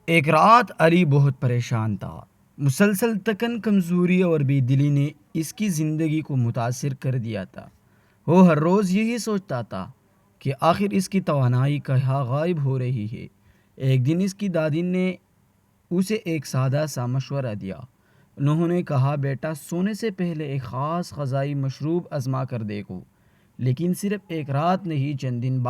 ایک رات علی بہت پریشان تھا۔ مسلسل تکن، کمزوری اور بے دلی نے اس کی زندگی کو متاثر کر دیا تھا۔ وہ ہر روز یہی سوچتا تھا کہ آخر اس کی توانائی کہاں غائب ہو رہی ہے۔ ایک دن اس کی دادی نے اسے ایک سادہ سا مشورہ دیا۔ انہوں نے کہا، بیٹا، سونے سے پہلے ایک خاص غذائی مشروب آزما کر دیکھو، لیکن صرف ایک رات نہیں، چند دن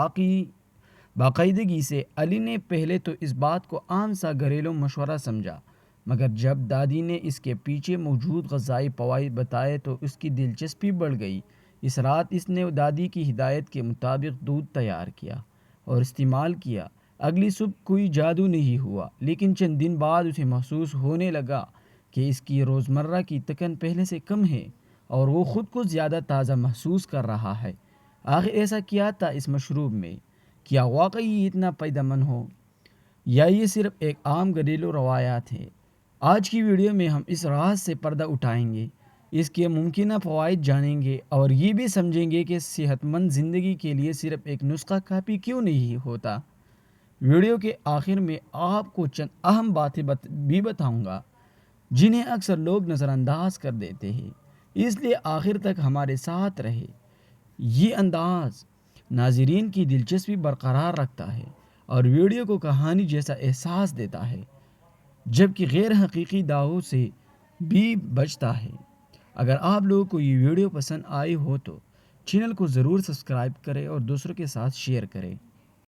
باقاعدگی سے۔ علی نے پہلے تو اس بات کو عام سا گھریلو مشورہ سمجھا، مگر جب دادی نے اس کے پیچھے موجود غذائی فوائد بتائے تو اس کی دلچسپی بڑھ گئی۔ اس رات اس نے دادی کی ہدایت کے مطابق دودھ تیار کیا اور استعمال کیا۔ اگلی صبح کوئی جادو نہیں ہوا، لیکن چند دن بعد اسے محسوس ہونے لگا کہ اس کی روزمرہ کی تکن پہلے سے کم ہے اور وہ خود کو زیادہ تازہ محسوس کر رہا ہے۔ آخر ایسا کیا تھا اس مشروب میں؟ کیا واقعی یہ اتنا فائدہ مند ہو، یا یہ صرف ایک عام گھریلو روایات ہے؟ آج کی ویڈیو میں ہم اس راز سے پردہ اٹھائیں گے، اس کے ممکنہ فوائد جانیں گے اور یہ بھی سمجھیں گے کہ صحت مند زندگی کے لیے صرف ایک نسخہ کافی کیوں نہیں ہوتا۔ ویڈیو کے آخر میں آپ کو چند اہم باتیں بھی بتاؤں گا جنہیں اکثر لوگ نظر انداز کر دیتے ہیں، اس لیے آخر تک ہمارے ساتھ رہے۔ یہ انداز ناظرین کی دلچسپی برقرار رکھتا ہے اور ویڈیو کو کہانی جیسا احساس دیتا ہے، جبکہ غیر حقیقی دعووں سے بھی بچتا ہے۔ اگر آپ لوگوں کو یہ ویڈیو پسند آئی ہو تو چینل کو ضرور سبسکرائب کریں اور دوسروں کے ساتھ شیئر کریں۔